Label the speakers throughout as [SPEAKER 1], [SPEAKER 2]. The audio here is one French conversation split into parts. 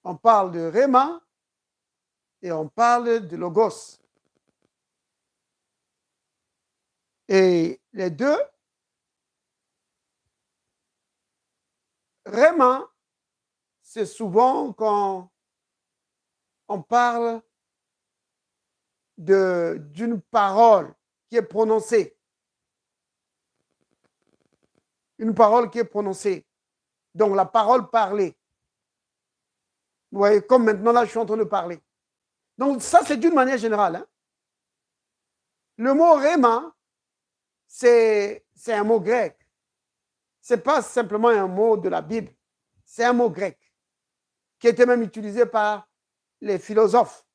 [SPEAKER 1] On parle de Réma et on parle de Logos. Et les deux, Réma, c'est souvent quand on parle d'une parole qui est prononcée. Une parole qui est prononcée. Donc la parole parlée. Vous voyez, comme maintenant là, je suis en train de parler. Donc ça, c'est d'une manière générale. Hein. Le mot Réma, c'est un mot grec. Ce n'est pas simplement un mot de la Bible. C'est un mot grec qui était même utilisé par les philosophes.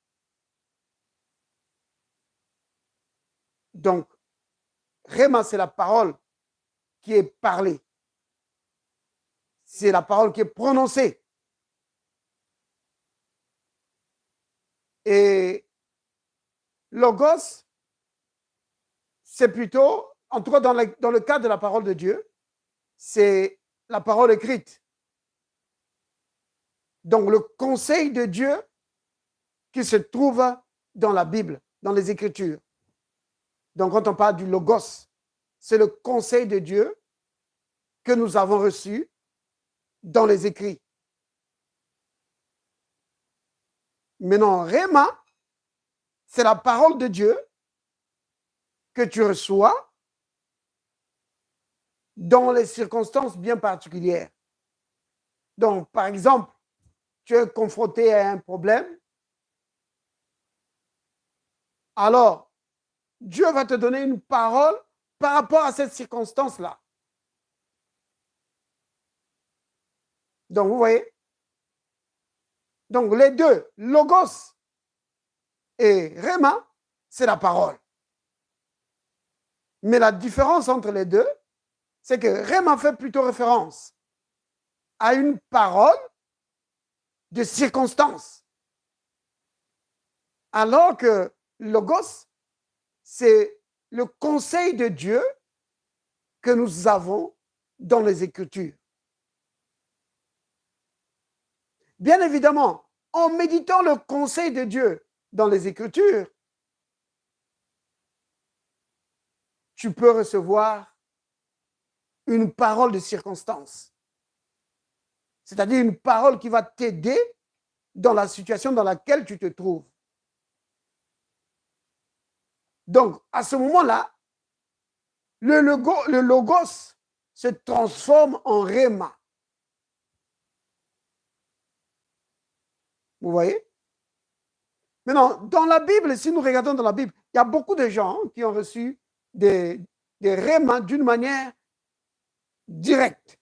[SPEAKER 1] Donc, Réma, c'est la parole qui est parlée. C'est la parole qui est prononcée. Et Logos, c'est plutôt, en tout cas dans le cadre de la parole de Dieu, c'est la parole écrite. Donc, le conseil de Dieu qui se trouve dans la Bible, dans les Écritures. Donc, quand on parle du Logos, c'est le conseil de Dieu que nous avons reçu dans les écrits. Maintenant, Réma, c'est la parole de Dieu que tu reçois dans les circonstances bien particulières. Donc, par exemple, tu es confronté à un problème, alors Dieu va te donner une parole par rapport à cette circonstance-là. Donc, vous voyez? Donc, les deux, Logos et Réma, c'est la parole. Mais la différence entre les deux, c'est que Réma fait plutôt référence à une parole de circonstance. Alors que Logos, c'est le conseil de Dieu que nous avons dans les Écritures. Bien évidemment, en méditant le conseil de Dieu dans les Écritures, tu peux recevoir une parole de circonstance. C'est-à-dire une parole qui va t'aider dans la situation dans laquelle tu te trouves. Donc, à ce moment-là, le logos se transforme en réma. Vous voyez? Maintenant, dans la Bible, si nous regardons dans la Bible, il y a beaucoup de gens qui ont reçu des rémas d'une manière directe.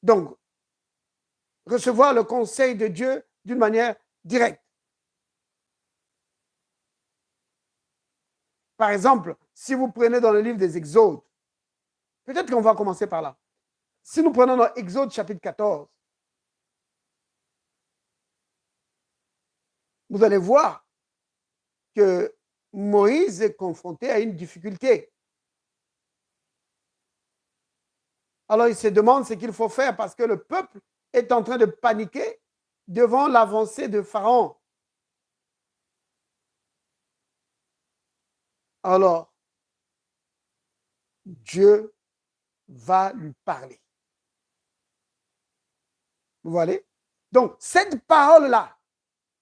[SPEAKER 1] Donc, recevoir le conseil de Dieu d'une manière directe. Par exemple, si vous prenez dans le livre des Exodes, peut-être qu'on va commencer par là. Si nous prenons dans Exode chapitre 14, vous allez voir que Moïse est confronté à une difficulté. Alors il se demande ce qu'il faut faire parce que le peuple est en train de paniquer devant l'avancée de Pharaon. Alors, Dieu va lui parler. Vous voyez? Donc, cette parole-là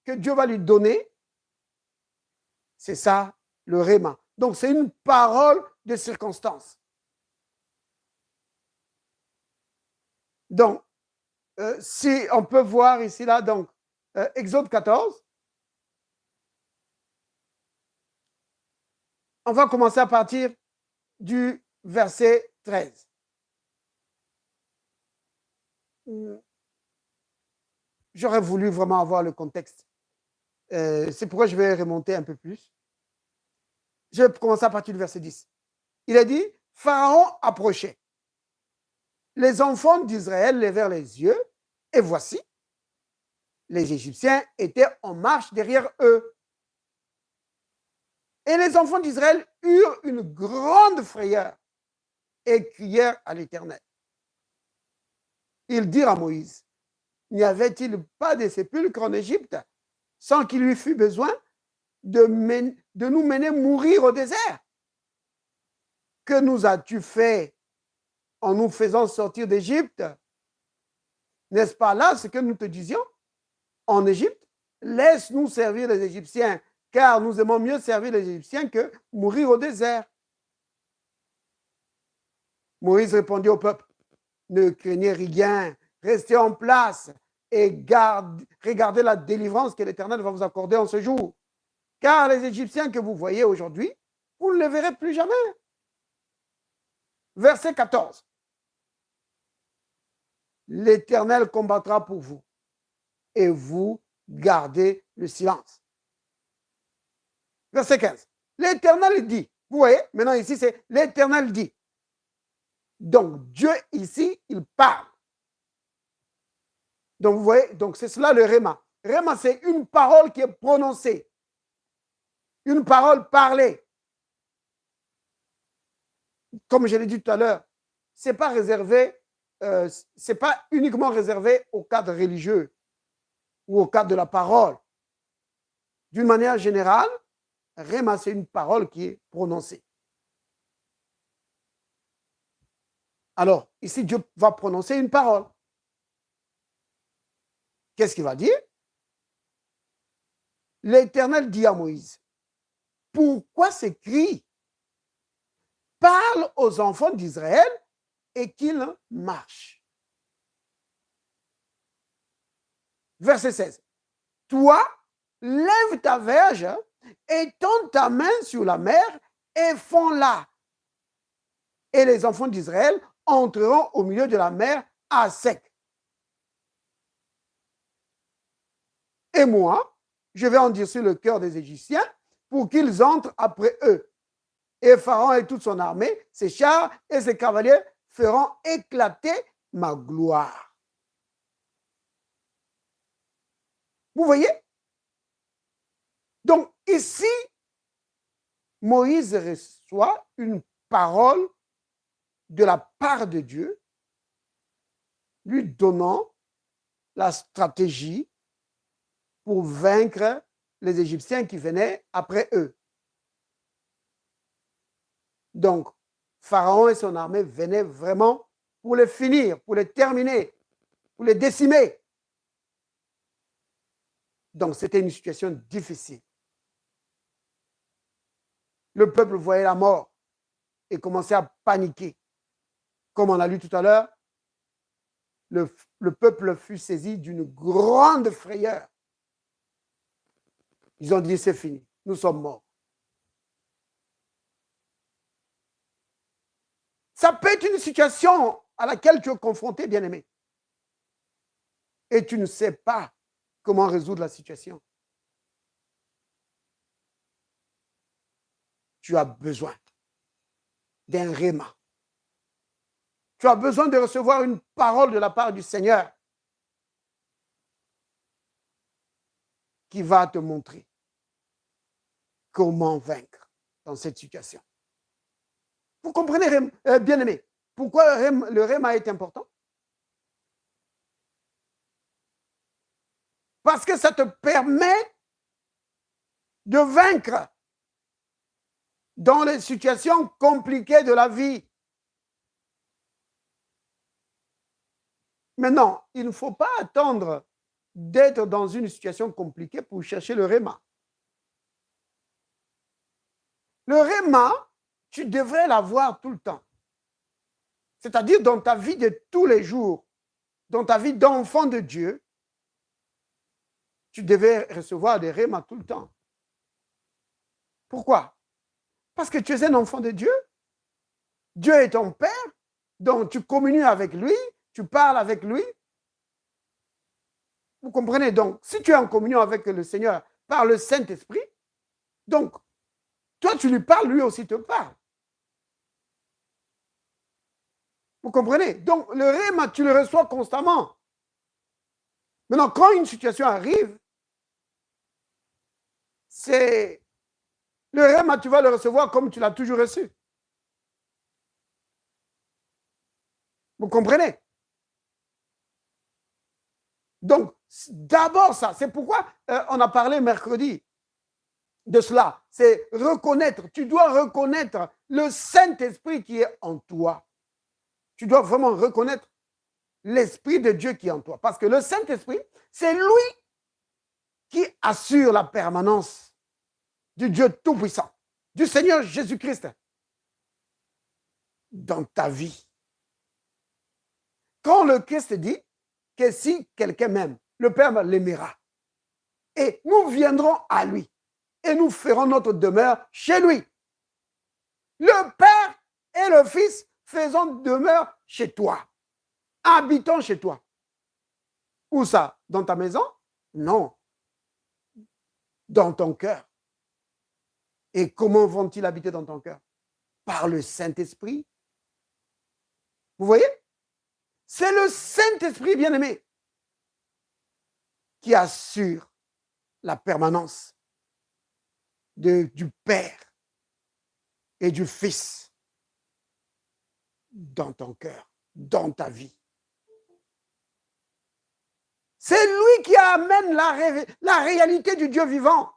[SPEAKER 1] que Dieu va lui donner, c'est ça, le réma. Donc, c'est une parole de circonstance. Donc, si on peut voir ici, là, donc, Exode 14, on va commencer à partir du verset 13. J'aurais voulu vraiment avoir le contexte. C'est pourquoi je vais remonter un peu plus. Je vais commencer à partir du verset 10. Il a dit, Pharaon approchait. Les enfants d'Israël levèrent les yeux, et voici, les Égyptiens étaient en marche derrière eux. Et les enfants d'Israël eurent une grande frayeur et crièrent à l'Éternel. Ils dirent à Moïse, n'y avait-il pas de sépulcres en Égypte sans qu'il lui fût besoin de nous mener mourir au désert? Que nous as-tu fait en nous faisant sortir d'Égypte? N'est-ce pas là ce que nous te disions en Égypte? Laisse-nous servir les Égyptiens, car nous aimons mieux servir les Égyptiens que mourir au désert. Moïse répondit au peuple, ne craignez rien, restez en place et regardez la délivrance que l'Éternel va vous accorder en ce jour. Car les Égyptiens que vous voyez aujourd'hui, vous ne les verrez plus jamais. Verset 14. L'Éternel combattra pour vous et vous gardez le silence. Verset 15. L'Éternel dit, vous voyez, maintenant ici c'est l'Éternel dit. Donc Dieu ici, il parle. Donc vous voyez, donc c'est cela le réma. Réma, c'est une parole qui est prononcée. Une parole parlée. Comme je l'ai dit tout à l'heure, ce n'est pas réservé, c'est pas uniquement réservé au cadre religieux ou au cadre de la parole. D'une manière générale, réma, c'est une parole qui est prononcée. Alors, ici, Dieu va prononcer une parole. Qu'est-ce qu'il va dire? L'Éternel dit à Moïse, pourquoi ces cris? Parle aux enfants d'Israël et qu'ils marchent. Verset 16. Toi, lève ta verge, étends ta main sur la mer et fonds-la. Et les enfants d'Israël entreront au milieu de la mer à sec. Et moi, je vais endurcir le cœur des Égyptiens pour qu'ils entrent après eux. Et Pharaon et toute son armée, ses chars et ses cavaliers feront éclater ma gloire. Vous voyez? Donc ici, Moïse reçoit une parole de la part de Dieu, lui donnant la stratégie pour vaincre les Égyptiens qui venaient après eux. Donc, Pharaon et son armée venaient vraiment pour les finir, pour les terminer, pour les décimer. Donc, c'était une situation difficile. Le peuple voyait la mort et commençait à paniquer. Comme on l'a lu tout à l'heure, le peuple fut saisi d'une grande frayeur. Ils ont dit, c'est fini, nous sommes morts. Ça peut être une situation à laquelle tu es confronté, bien-aimé. Et tu ne sais pas comment résoudre la situation. Tu as besoin d'un réma. Tu as besoin de recevoir une parole de la part du Seigneur qui va te montrer comment vaincre dans cette situation. Vous comprenez, bien-aimé, pourquoi le réma est important? Parce que ça te permet de vaincre dans les situations compliquées de la vie. Maintenant, il ne faut pas attendre d'être dans une situation compliquée pour chercher le réma. Le réma, tu devrais l'avoir tout le temps. C'est-à-dire dans ta vie de tous les jours, dans ta vie d'enfant de Dieu, tu devais recevoir des rémas tout le temps. Pourquoi? Parce que tu es un enfant de Dieu. Dieu est ton Père, donc tu communies avec lui, tu parles avec lui. Vous comprenez? Donc, si tu es en communion avec le Seigneur par le Saint-Esprit, donc, toi, tu lui parles, lui aussi te parle. Vous comprenez? Donc, le réma, tu le reçois constamment. Maintenant, quand une situation arrive, c'est le réma, tu vas le recevoir comme tu l'as toujours reçu. Vous comprenez? Donc, d'abord ça. C'est pourquoi on a parlé mercredi de cela. C'est reconnaître. Tu dois reconnaître le Saint-Esprit qui est en toi. Tu dois vraiment reconnaître l'Esprit de Dieu qui est en toi. Parce que le Saint-Esprit, c'est lui qui assure la permanence du Dieu Tout-Puissant, du Seigneur Jésus-Christ dans ta vie. Quand le Christ dit que si quelqu'un m'aime, le Père l'aimera. Et nous viendrons à lui. Et nous ferons notre demeure chez lui. Le Père et le Fils faisant demeure chez toi. Habitons chez toi. Où ça? Dans ta maison? Non. Dans ton cœur. Et comment vont-ils habiter dans ton cœur? Par le Saint-Esprit. Vous voyez? C'est le Saint-Esprit, bien-aimé, qui assure la permanence du Père et du Fils dans ton cœur, dans ta vie. C'est lui qui amène la réalité du Dieu vivant.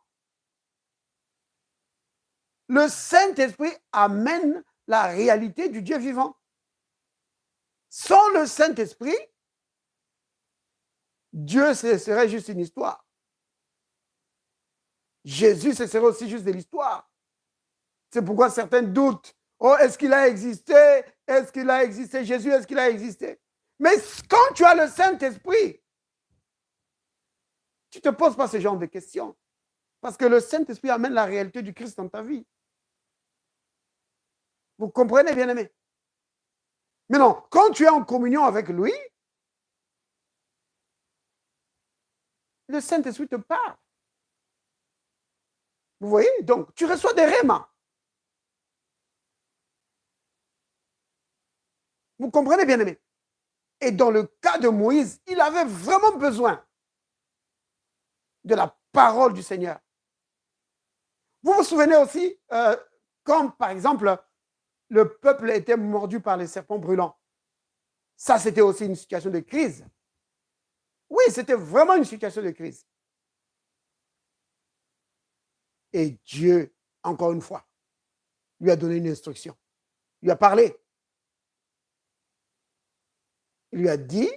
[SPEAKER 1] Le Saint-Esprit amène la réalité du Dieu vivant. Sans le Saint-Esprit, Dieu, ce serait juste une histoire. Jésus, ce serait aussi juste de l'histoire. C'est pourquoi certains doutent. Oh, est-ce qu'il a existé? Est-ce qu'il a existé? Jésus, est-ce qu'il a existé? Mais quand tu as le Saint-Esprit, tu ne te poses pas ce genre de questions. Parce que le Saint-Esprit amène la réalité du Christ dans ta vie. Vous comprenez, bien-aimé? Mais non, quand tu es en communion avec lui, le Saint-Esprit te parle. Vous voyez? Donc, tu reçois des rémas. Vous comprenez, bien-aimé? Et dans le cas de Moïse, il avait vraiment besoin de la parole du Seigneur. Vous vous souvenez aussi, quand, par exemple, le peuple était mordu par les serpents brûlants. Ça, c'était aussi une situation de crise. Oui, c'était vraiment une situation de crise. Et Dieu, encore une fois, lui a donné une instruction. Il lui a parlé. Il lui a dit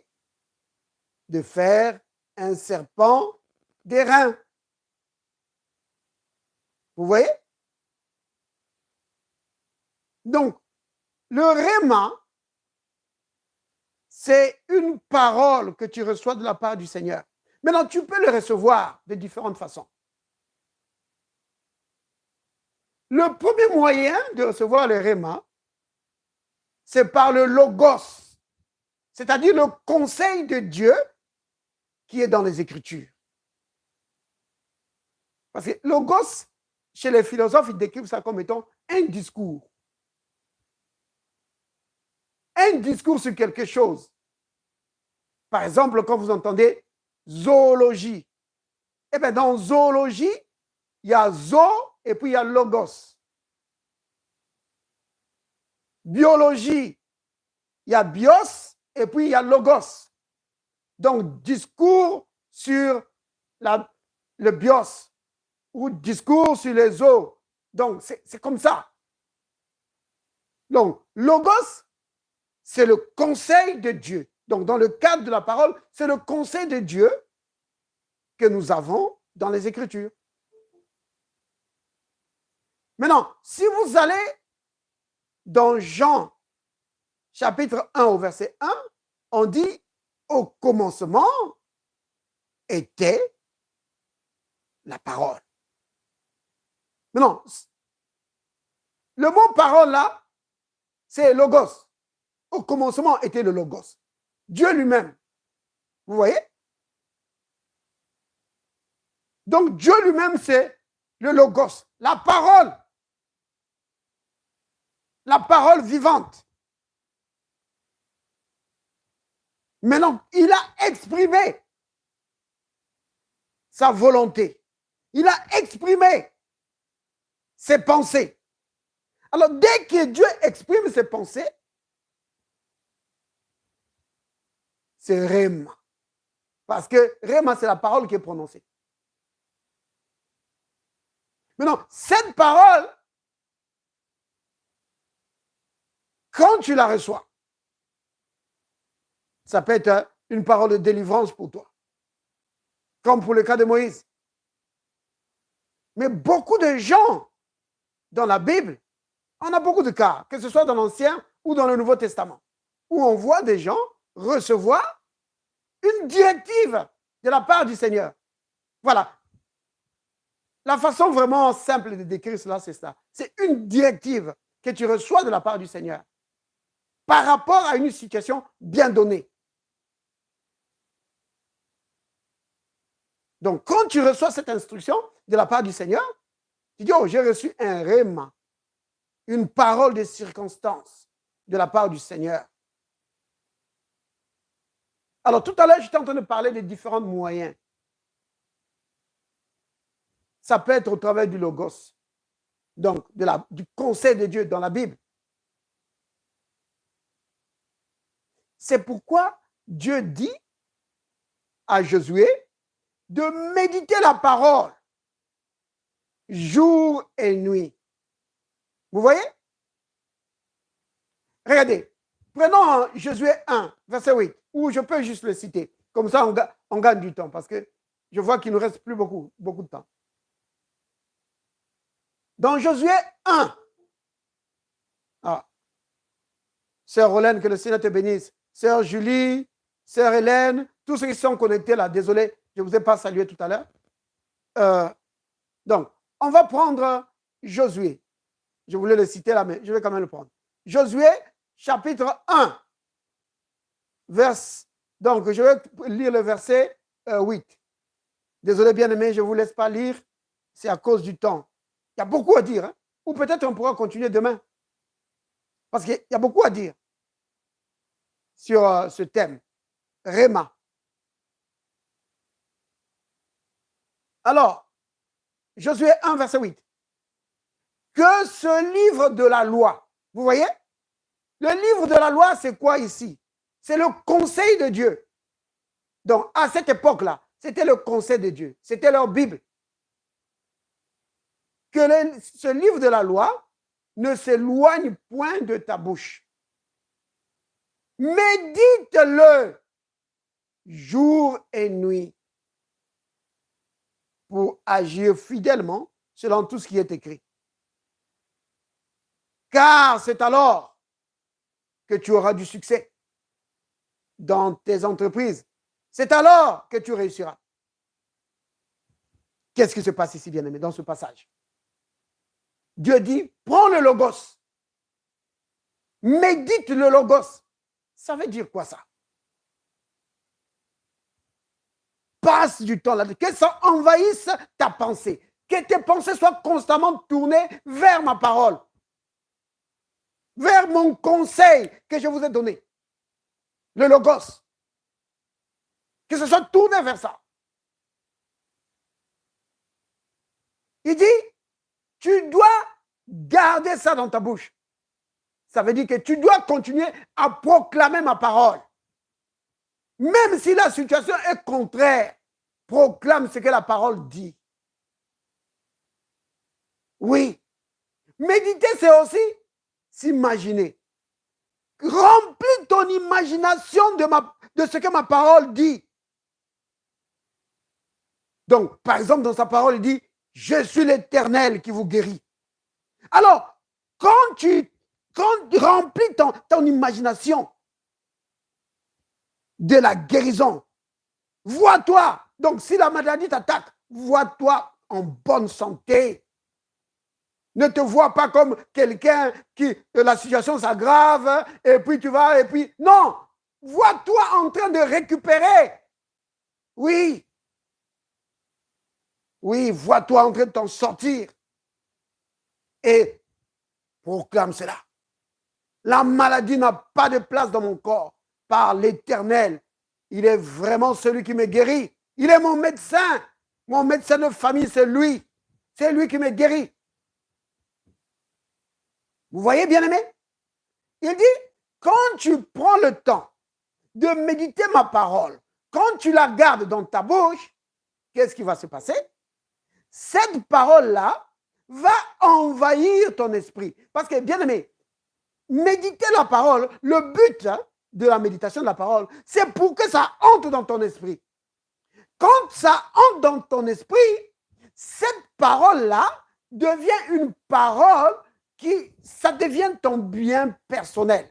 [SPEAKER 1] de faire un serpent d'airain. Vous voyez? Donc, le réma, c'est une parole que tu reçois de la part du Seigneur. Maintenant, tu peux le recevoir de différentes façons. Le premier moyen de recevoir le réma, c'est par le logos, c'est-à-dire le conseil de Dieu qui est dans les Écritures. Parce que logos, chez les philosophes, ils décrivent ça comme étant un discours. Un discours sur quelque chose. Par exemple, quand vous entendez zoologie, eh bien, dans zoologie, il y a zo et puis il y a logos. Biologie, il y a bios et puis il y a logos. Donc, discours sur le bios ou discours sur les zoos. Donc, c'est comme ça. Donc, logos, c'est le conseil de Dieu. Donc, dans le cadre de la parole, c'est le conseil de Dieu que nous avons dans les Écritures. Maintenant, si vous allez dans Jean, chapitre 1 au verset 1, on dit, au commencement était la parole. Maintenant, le mot parole là, c'est logos. Au commencement était le logos. Dieu lui-même. Vous voyez? Donc Dieu lui-même, c'est le logos, la parole. La parole vivante. Maintenant, il a exprimé sa volonté. Il a exprimé ses pensées. Alors, dès que Dieu exprime ses pensées, c'est rhéma. Parce que Réma, c'est la parole qui est prononcée. Maintenant, cette parole, quand tu la reçois, ça peut être une parole de délivrance pour toi, comme pour le cas de Moïse. Mais beaucoup de gens dans la Bible, on a beaucoup de cas, que ce soit dans l'Ancien ou dans le Nouveau Testament, où on voit des gens recevoir une directive de la part du Seigneur. Voilà. La façon vraiment simple de décrire cela, c'est ça. C'est une directive que tu reçois de la part du Seigneur par rapport à une situation bien donnée. Donc, quand tu reçois cette instruction de la part du Seigneur, tu dis, oh, j'ai reçu un réma, une parole de circonstance de la part du Seigneur. Alors, tout à l'heure, j'étais en train de parler des différents moyens. Ça peut être au travers du logos, donc du conseil de Dieu dans la Bible. C'est pourquoi Dieu dit à Josué de méditer la parole jour et nuit. Vous voyez? Regardez, prenons Josué 1, verset 8, ou je peux juste le citer. Comme ça, on gagne du temps, parce que je vois qu'il ne nous reste plus beaucoup de temps. Dans Josué 1, Sœur Rolène, que le Seigneur te bénisse. Sœur Julie, Sœur Hélène, tous ceux qui sont connectés là, désolé, je ne vous ai pas salué tout à l'heure. Donc, on va prendre Josué. Je voulais le citer là, mais je vais quand même le prendre. Josué, chapitre 1, donc je vais lire le verset 8. Désolé, bien-aimé, je ne vous laisse pas lire, c'est à cause du temps. Il y a beaucoup à dire, hein? Ou peut-être on pourra continuer demain. Parce qu'il y a beaucoup à dire sur ce thème, Réma. Alors, Josué 1, verset 8. Que ce livre de la loi, vous voyez? Le livre de la loi, c'est quoi ici? C'est le conseil de Dieu. Donc, à cette époque-là, c'était le conseil de Dieu. C'était leur Bible. Que ce livre de la loi ne s'éloigne point de ta bouche. Médite-le jour et nuit pour agir fidèlement selon tout ce qui est écrit. Car c'est alors que tu auras du succès dans tes entreprises. C'est alors que tu réussiras. Qu'est-ce qui se passe ici, bien-aimé, dans ce passage? Dieu dit, prends le logos. Médite le logos. Ça veut dire quoi ça? Passe du temps là-dessus. Que ça envahisse ta pensée. Que tes pensées soient constamment tournées vers ma parole. Vers mon conseil que je vous ai donné. Le logos. Que ce soit tourné vers ça. Il dit, tu dois garder ça dans ta bouche. Ça veut dire que tu dois continuer à proclamer ma parole. Même si la situation est contraire, proclame ce que la parole dit. Oui. Méditer, c'est aussi s'imaginer. Remplis ton imagination de ce que ma parole dit. Donc, par exemple, dans sa parole, il dit, je suis l'Éternel qui vous guérit. Alors, quand tu remplis ton imagination de la guérison, vois-toi. Donc, si la maladie t'attaque, vois-toi en bonne santé. Ne te vois pas comme quelqu'un qui, la situation s'aggrave, et puis tu vas, et puis... Non! Vois-toi en train de récupérer. Oui. Oui, vois-toi en train de t'en sortir. Et proclame cela. La maladie n'a pas de place dans mon corps. Par l'Éternel, il est vraiment celui qui me guérit. Il est mon médecin. Mon médecin de famille, c'est lui. C'est lui qui me guérit. Vous voyez, bien-aimé? Il dit, quand tu prends le temps de méditer ma parole, quand tu la gardes dans ta bouche, qu'est-ce qui va se passer? Cette parole-là va envahir ton esprit. Parce que, bien aimé, méditer la parole, le but de la méditation de la parole, c'est pour que ça entre dans ton esprit. Quand ça entre dans ton esprit, cette parole-là devient une parole ça devient ton bien personnel.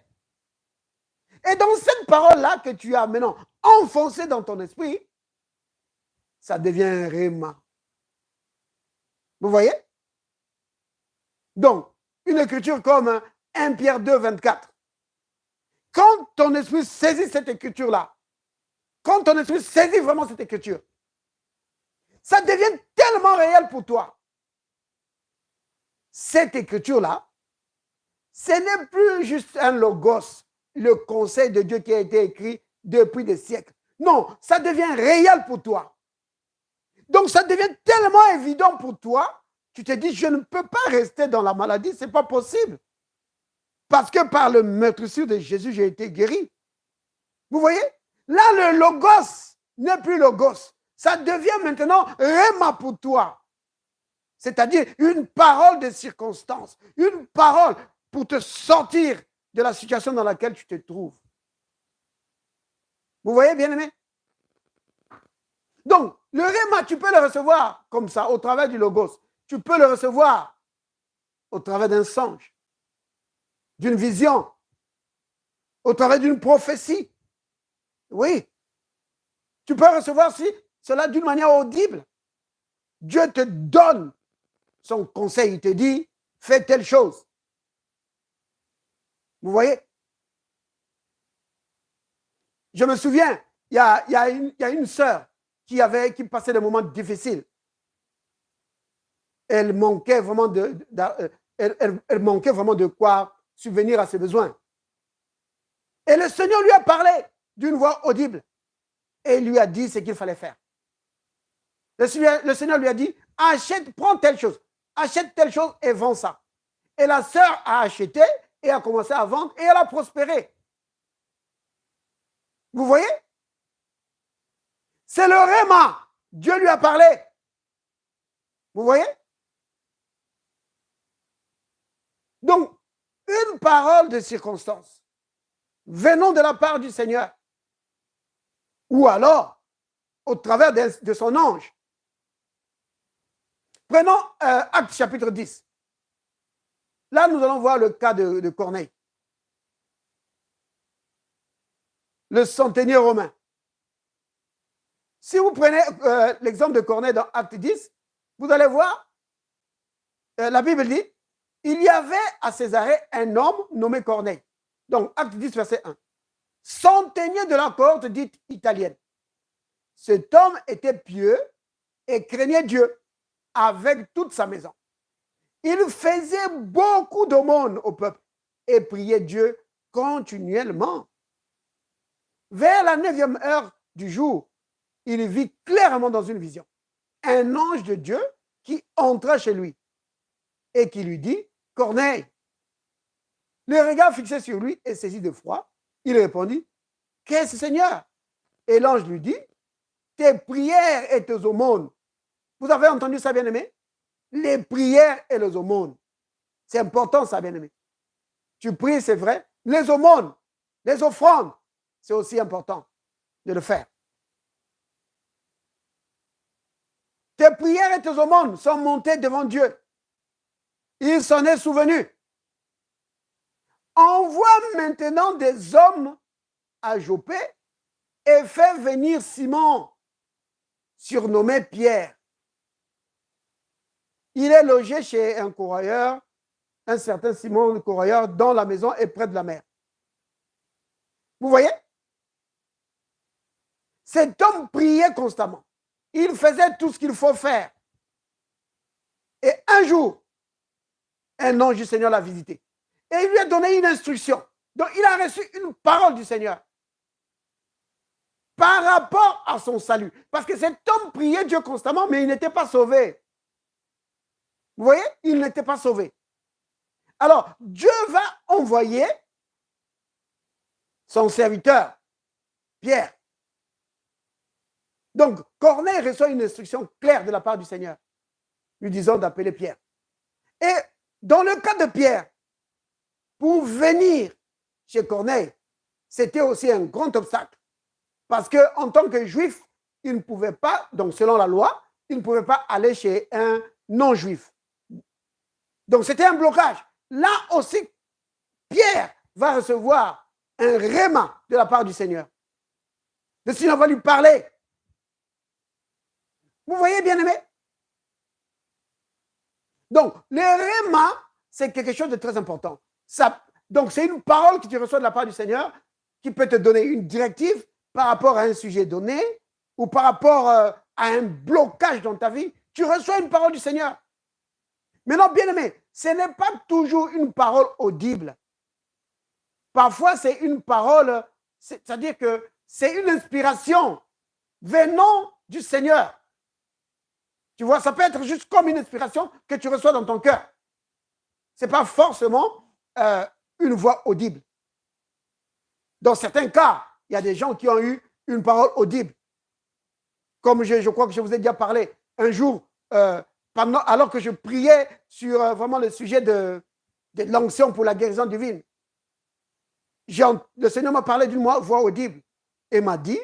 [SPEAKER 1] Et dans cette parole-là que tu as maintenant enfoncée dans ton esprit, ça devient un réma. Vous voyez? Donc, une écriture comme 1 Pierre 2, 24. Quand ton esprit saisit cette écriture-là, quand ton esprit saisit vraiment cette écriture, ça devient tellement réel pour toi. Cette écriture-là, ce n'est plus juste un logos, le conseil de Dieu qui a été écrit depuis des siècles. Non, ça devient réel pour toi. Donc, ça devient tellement évident pour toi, tu te dis, je ne peux pas rester dans la maladie, ce n'est pas possible. Parce que par le meurtrissure de Jésus, j'ai été guéri. Vous voyez? Là, le logos n'est plus logos. Ça devient maintenant réma pour toi. C'est-à-dire une parole de circonstance, une parole pour te sortir de la situation dans laquelle tu te trouves. Vous voyez, bien-aimé? Donc, le réma, tu peux le recevoir comme ça, au travers du logos. Tu peux le recevoir au travers d'un songe, d'une vision, au travers d'une prophétie. Oui. Tu peux recevoir cela d'une manière audible. Dieu te donne son conseil, il te dit, fais telle chose. Vous voyez? Je me souviens, il y a une sœur qui passait des moments difficiles. Elle manquait vraiment elle manquait vraiment de quoi subvenir à ses besoins. Et le Seigneur lui a parlé d'une voix audible. Et il lui a dit ce qu'il fallait faire. Le Seigneur lui a dit, prends telle chose, achète telle chose et vends ça. Et la sœur a acheté et a commencé à vendre et elle a prospéré. Vous voyez? C'est le réma. Dieu lui a parlé. Vous voyez? Donc, une parole de circonstance venant de la part du Seigneur ou alors au travers de son ange. Prenons Actes chapitre 10. Là, nous allons voir le cas de Corneille. Le centenier romain. Si vous prenez l'exemple de Corneille dans Acte 10, vous allez voir, la Bible dit, il y avait à Césarée un homme nommé Corneille. Donc, Acte 10, verset 1. Centenier de la cohorte dite italienne. Cet homme était pieux et craignait Dieu avec toute sa maison. Il faisait beaucoup d'aumônes au peuple et priait Dieu continuellement. Vers la 9e heure du jour, il vit clairement dans une vision un ange de Dieu qui entra chez lui et qui lui dit, Corneille. Le regard fixé sur lui et saisi de froid, il répondit, qu'est-ce, Seigneur? Et l'ange lui dit, tes prières et tes aumônes. Vous avez entendu ça, bien-aimé? Les prières et les aumônes. C'est important, ça, bien-aimé. Tu pries, c'est vrai. Les aumônes, les offrandes, c'est aussi important de le faire. Tes prières et tes aumônes sont montées devant Dieu. Il s'en est souvenu. Envoie maintenant des hommes à Joppé et fais venir Simon, surnommé Pierre. Il est logé chez un coureur, un certain Simon le coureur, dans la maison et près de la mer. Vous voyez? Cet homme priait constamment. Il faisait tout ce qu'il faut faire. Et un jour, un ange du Seigneur l'a visité. Et il lui a donné une instruction. Donc, il a reçu une parole du Seigneur par rapport à son salut. Parce que cet homme priait Dieu constamment, mais il n'était pas sauvé. Vous voyez? Il n'était pas sauvé. Alors, Dieu va envoyer son serviteur, Pierre. Donc, Corneille reçoit une instruction claire de la part du Seigneur, lui disant d'appeler Pierre. Et dans le cas de Pierre, pour venir chez Corneille, c'était aussi un grand obstacle. Parce qu'en tant que juif, il ne pouvait pas, donc selon la loi, il ne pouvait pas aller chez un non-juif. Donc c'était un blocage. Là aussi, Pierre va recevoir un réma de la part du Seigneur. Le Seigneur va lui parler. Vous voyez, bien-aimé? Donc, le réma, c'est quelque chose de très important. Donc, c'est une parole que tu reçois de la part du Seigneur qui peut te donner une directive par rapport à un sujet donné ou par rapport à un blocage dans ta vie. Tu reçois une parole du Seigneur. Maintenant, bien-aimé, ce n'est pas toujours une parole audible. Parfois, c'est une parole, c'est-à-dire que c'est une inspiration venant du Seigneur. Tu vois, ça peut être juste comme une inspiration que tu reçois dans ton cœur. Ce n'est pas forcément une voix audible. Dans certains cas, il y a des gens qui ont eu une parole audible. Comme je crois que je vous ai déjà parlé un jour, alors que je priais sur vraiment le sujet de l'onction pour la guérison divine. Le Seigneur m'a parlé d'une voix audible et m'a dit,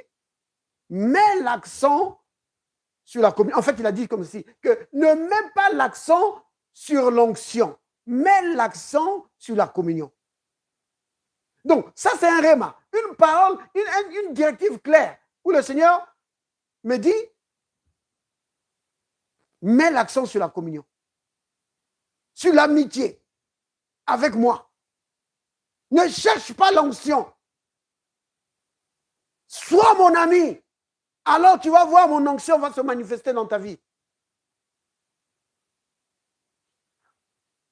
[SPEAKER 1] mets l'accent sur la communion. En fait, il a dit comme si, que ne mets pas l'accent sur l'onction, mets l'accent sur la communion. Donc, ça c'est un réma, une parole, une directive claire, où le Seigneur me dit, mets l'accent sur la communion, sur l'amitié avec moi. Ne cherche pas l'onction. Sois mon ami. Alors tu vas voir mon onction va se manifester dans ta vie.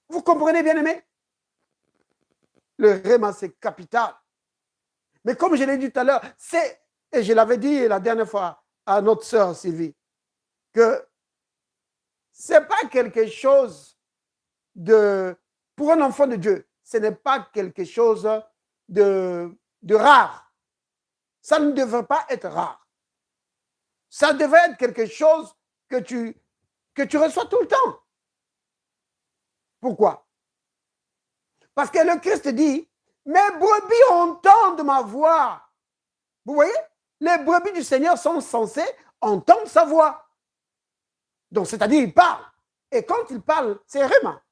[SPEAKER 1] Vous comprenez, bien aimé? Le réma, c'est capital. Mais comme je l'ai dit tout à l'heure, et je l'avais dit la dernière fois à notre sœur Sylvie, que ce n'est pas quelque chose pour un enfant de Dieu, ce n'est pas quelque chose de rare. Ça ne devrait pas être rare. Ça devrait être quelque chose que tu reçois tout le temps. Pourquoi? Parce que le Christ dit, mes brebis entendent ma voix. Vous voyez? Les brebis du Seigneur sont censées entendre sa voix. Donc, c'est-à-dire, il parle. Et quand il parle, c'est réma.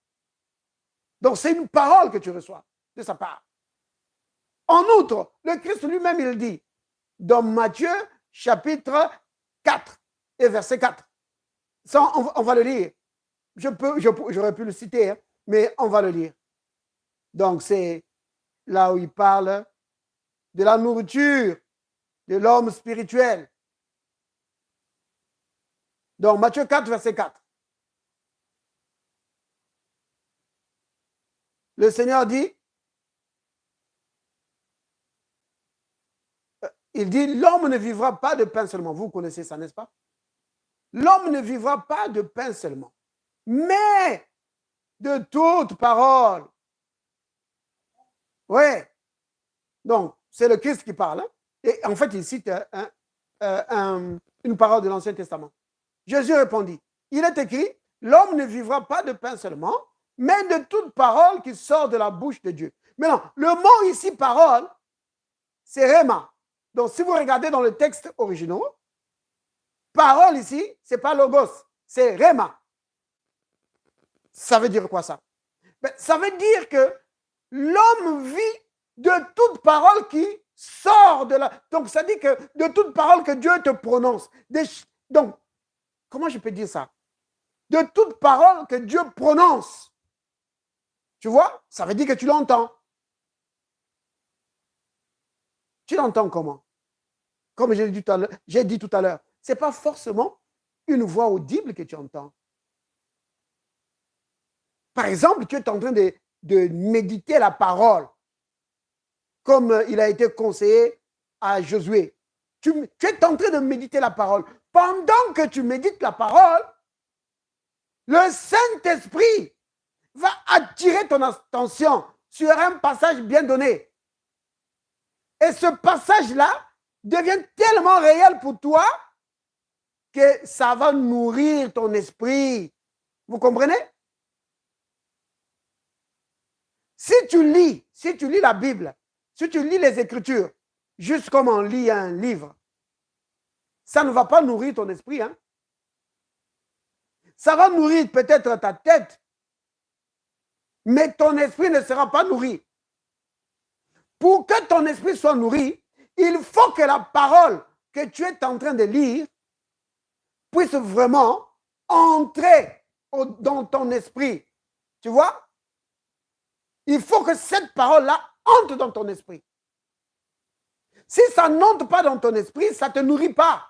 [SPEAKER 1] Donc, c'est une parole que tu reçois de sa part. En outre, le Christ lui-même, il dit, dans Matthieu, chapitre 4 et verset 4. Ça, on va le lire. J'aurais pu le citer, hein, mais on va le lire. Donc, c'est là où il parle de la nourriture de l'homme spirituel. Donc, Matthieu 4, verset 4. Le Seigneur dit, il dit, l'homme ne vivra pas de pain seulement. Vous connaissez ça, n'est-ce pas? L'homme ne vivra pas de pain seulement, mais de toute parole. Oui. Donc, c'est le Christ qui parle. Hein? Et en fait, il cite une parole de l'Ancien Testament. Jésus répondit, il est écrit, l'homme ne vivra pas de pain seulement, mais de toute parole qui sort de la bouche de Dieu. Maintenant, le mot ici, parole, c'est réma. Donc, si vous regardez dans le texte original, parole ici, ce n'est pas logos, c'est réma. Ça veut dire quoi ça? Ben, ça veut dire que l'homme vit de toute parole qui sort de la... Donc, ça dit que de toute parole que Dieu te prononce. Donc, comment je peux dire ça? De toute parole que Dieu prononce. Tu vois? Ça veut dire que tu l'entends. Tu l'entends comment? Comme j'ai dit tout à l'heure, ce n'est pas forcément une voix audible que tu entends. Par exemple, tu es en train de méditer la parole, comme il a été conseillé à Josué. Tu es en train de méditer la parole. Pendant que tu médites la parole, le Saint-Esprit va attirer ton attention sur un passage bien donné. Et ce passage-là devient tellement réel pour toi que ça va nourrir ton esprit. Vous comprenez? Si tu lis la Bible, si tu lis les Écritures, juste comme on lit un livre, ça ne va pas nourrir ton esprit. Hein? Ça va nourrir peut-être ta tête, mais ton esprit ne sera pas nourri. Pour que ton esprit soit nourri, il faut que la parole que tu es en train de lire puisse vraiment entrer dans ton esprit. Tu vois? Il faut que cette parole-là entre dans ton esprit. Si ça n'entre pas dans ton esprit, ça ne te nourrit pas.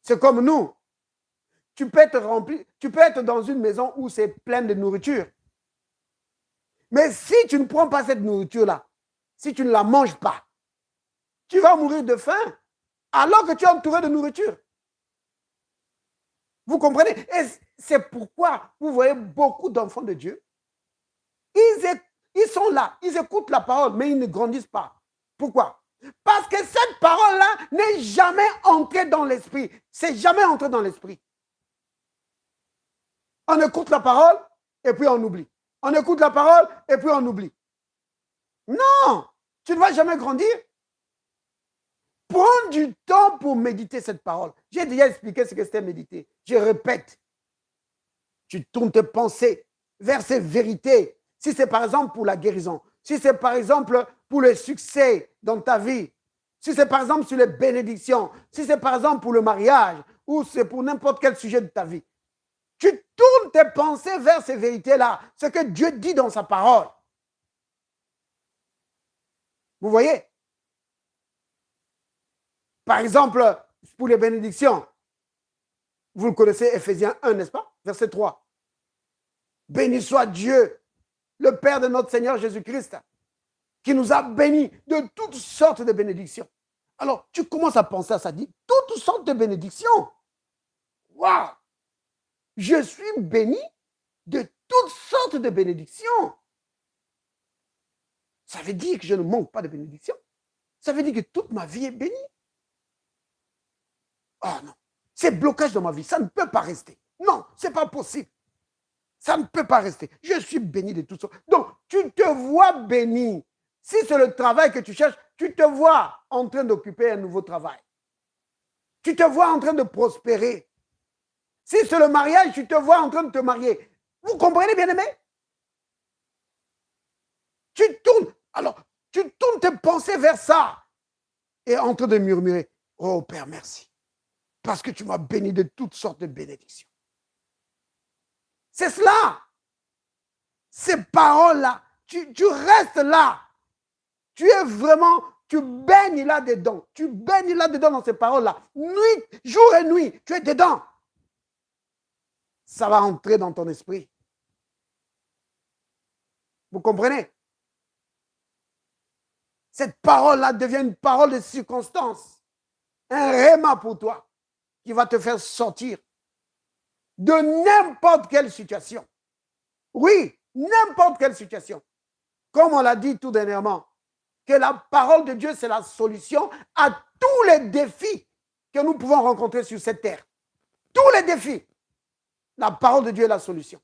[SPEAKER 1] C'est comme nous. Tu peux être dans une maison où c'est plein de nourriture. Mais si tu ne prends pas cette nourriture-là, si tu ne la manges pas, tu vas mourir de faim alors que tu es entouré de nourriture. Vous comprenez? Et c'est pourquoi vous voyez beaucoup d'enfants de Dieu. Ils sont là, ils écoutent la parole, mais ils ne grandissent pas. Pourquoi? Parce que cette parole-là n'est jamais entrée dans l'esprit. C'est jamais entré dans l'esprit. On écoute la parole et puis on oublie. On écoute la parole et puis on oublie. Non, tu ne vas jamais grandir. Prends du temps pour méditer cette parole. J'ai déjà expliqué ce que c'était méditer. Je répète. Tu tournes tes pensées vers ces vérités. Si c'est par exemple pour la guérison, si c'est par exemple pour le succès dans ta vie, si c'est par exemple sur les bénédictions, si c'est par exemple pour le mariage, ou c'est pour n'importe quel sujet de ta vie, tu tournes tes pensées vers ces vérités-là, ce que Dieu dit dans sa parole. Vous voyez? Par exemple, pour les bénédictions, vous le connaissez, Ephésiens 1, n'est-ce pas? Verset 3. Béni soit Dieu, le Père de notre Seigneur Jésus-Christ, qui nous a bénis de toutes sortes de bénédictions. Alors, tu commences à penser à ça, dit toutes sortes de bénédictions. Waouh! Je suis béni de toutes sortes de bénédictions. Ça veut dire que je ne manque pas de bénédictions. Ça veut dire que toute ma vie est bénie. Oh non, c'est blocage dans ma vie, ça ne peut pas rester. Non, ce n'est pas possible. Ça ne peut pas rester. Je suis béni de tout ça. Donc, tu te vois béni. Si c'est le travail que tu cherches, tu te vois en train d'occuper un nouveau travail. Tu te vois en train de prospérer. Si c'est le mariage, tu te vois en train de te marier. Vous comprenez, bien-aimé? Tu tournes tes pensées vers ça. Et en train de murmurer, oh Père, merci. Parce que tu m'as béni de toutes sortes de bénédictions. C'est cela. Ces paroles-là, tu restes là. Tu es vraiment, tu baignes là-dedans. Tu baignes là-dedans dans ces paroles-là. Nuit, jour et nuit, tu es dedans. Ça va entrer dans ton esprit. Vous comprenez? Cette parole-là devient une parole de circonstance. Un réma pour toi qui va te faire sortir de n'importe quelle situation. Oui, n'importe quelle situation. Comme on l'a dit tout dernièrement, que la parole de Dieu, c'est la solution à tous les défis que nous pouvons rencontrer sur cette terre. Tous les défis. La parole de Dieu est la solution.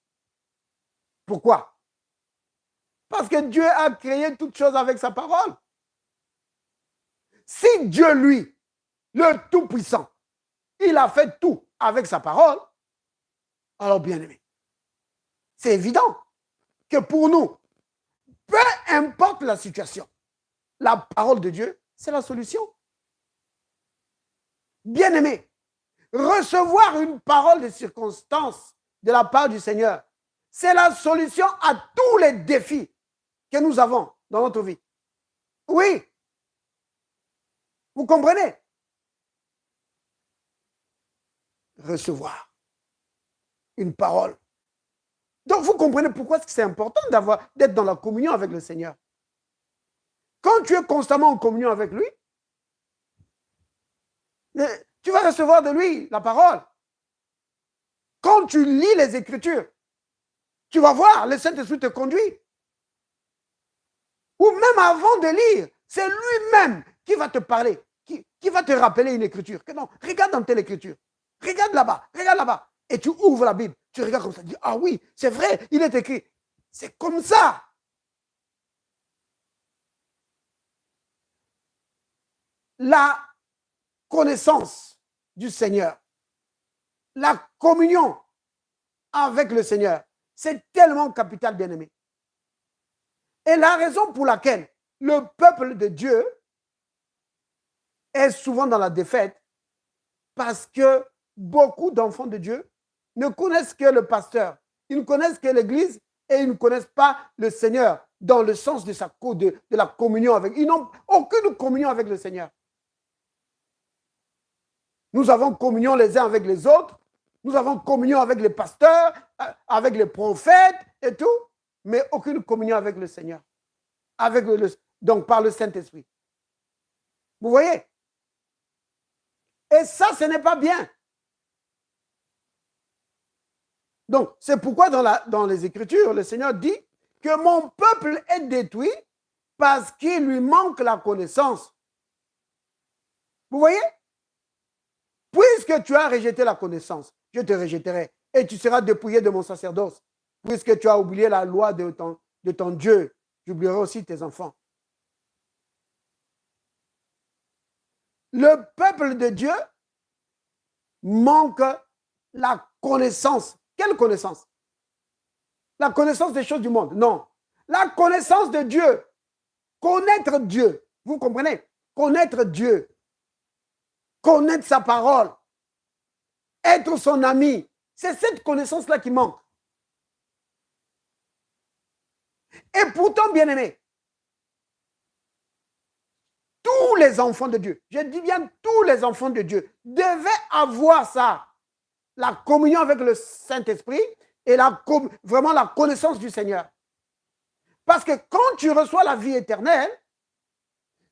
[SPEAKER 1] Pourquoi? Parce que Dieu a créé toutes choses avec sa parole. Si Dieu, lui, le Tout-Puissant, il a fait tout avec sa parole, alors bien aimé, c'est évident que pour nous, peu importe la situation, la parole de Dieu, c'est la solution. Bien aimé, recevoir une parole de circonstance de la part du Seigneur, c'est la solution à tous les défis que nous avons dans notre vie. Oui. Vous comprenez? Recevoir une parole. Donc, vous comprenez pourquoi c'est important d'être dans la communion avec le Seigneur. Quand tu es constamment en communion avec lui, tu vas recevoir de lui la parole. Quand tu lis les Écritures, tu vas voir, le Saint-Esprit te conduit. Ou même avant de lire, c'est lui-même qui va te parler. qui va te rappeler une écriture. Que non, regarde dans telle écriture. Regarde là-bas, regarde là-bas. Et tu ouvres la Bible, tu regardes comme ça, tu dis, ah oui, c'est vrai, il est écrit. C'est comme ça. La connaissance du Seigneur, la communion avec le Seigneur, c'est tellement capital, bien-aimé. Et la raison pour laquelle le peuple de Dieu est souvent dans la défaite, parce que beaucoup d'enfants de Dieu ne connaissent que le pasteur, ils ne connaissent que l'Église et ils ne connaissent pas le Seigneur dans le sens de la communion avec. Ils n'ont aucune communion avec le Seigneur. Nous avons communion les uns avec les autres, nous avons communion avec les pasteurs, avec les prophètes et tout, mais aucune communion avec le Seigneur. Donc par le Saint-Esprit. Vous voyez? Et ça, ce n'est pas bien. Donc, c'est pourquoi dans les Écritures, le Seigneur dit que mon peuple est détruit parce qu'il lui manque la connaissance. Vous voyez? Puisque tu as rejeté la connaissance, je te rejetterai et tu seras dépouillé de mon sacerdoce. Puisque tu as oublié la loi de ton Dieu, j'oublierai aussi tes enfants. Le peuple de Dieu manque la connaissance. Quelle connaissance? La connaissance des choses du monde? Non. La connaissance de Dieu. Connaître Dieu. Vous comprenez? Connaître Dieu. Connaître sa parole. Être son ami. C'est cette connaissance-là qui manque. Et pourtant, bien-aimés, tous les enfants de Dieu, je dis bien tous les enfants de Dieu, devaient avoir ça, la communion avec le Saint-Esprit et vraiment la connaissance du Seigneur. Parce que quand tu reçois la vie éternelle,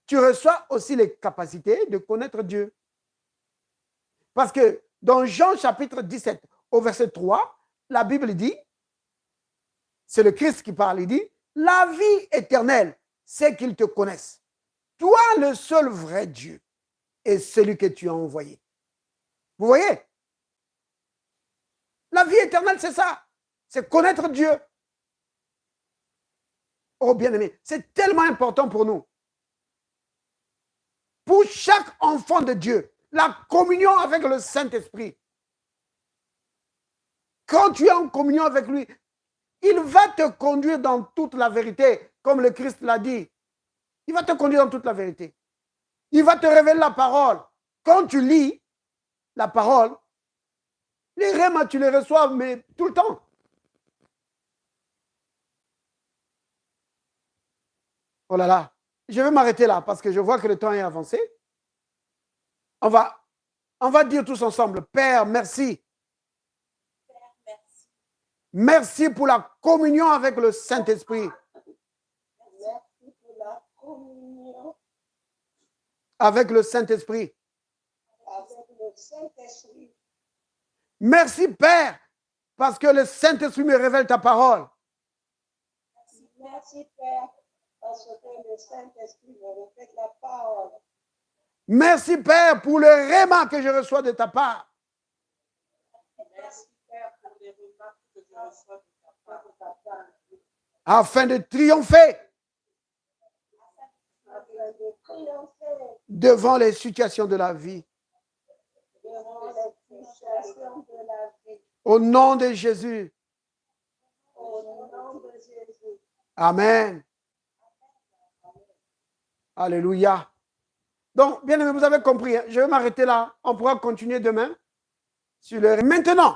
[SPEAKER 1] tu reçois aussi les capacités de connaître Dieu. Parce que dans Jean chapitre 17, au verset 3, la Bible dit, c'est le Christ qui parle, il dit, la vie éternelle, c'est qu'ils te connaissent. Toi, le seul vrai Dieu, et celui que tu as envoyé. Vous voyez? La vie éternelle, c'est ça. C'est connaître Dieu. Oh, bien-aimé, c'est tellement important pour nous. Pour chaque enfant de Dieu, la communion avec le Saint-Esprit. Quand tu es en communion avec lui, il va te conduire dans toute la vérité, comme le Christ l'a dit. Il va te conduire dans toute la vérité. Il va te révéler la parole. Quand tu lis la parole, les rèmes, tu les reçois, mais tout le temps. Oh là là, je vais m'arrêter là parce que je vois que le temps est avancé. On va dire tous ensemble, Père, merci.
[SPEAKER 2] Père, merci.
[SPEAKER 1] Merci pour la communion avec le Saint-Esprit.
[SPEAKER 2] Merci pour la communion
[SPEAKER 1] avec le Saint-Esprit.
[SPEAKER 2] avec le Saint-Esprit.
[SPEAKER 1] Merci, Père, parce que le Saint-Esprit me révèle ta parole.
[SPEAKER 2] Merci, Père, parce que le Saint-Esprit me révèle la parole.
[SPEAKER 1] Merci, Père, pour le réma que je reçois de ta part.
[SPEAKER 2] Merci, Père, pour les repas que je reçois de ta part.
[SPEAKER 1] Afin de triompher devant les situations de la vie. Au nom de Jésus. Amen. Alléluia. Donc, bien aimé, vous avez compris. Hein? Je vais m'arrêter là. On pourra continuer demain. Maintenant,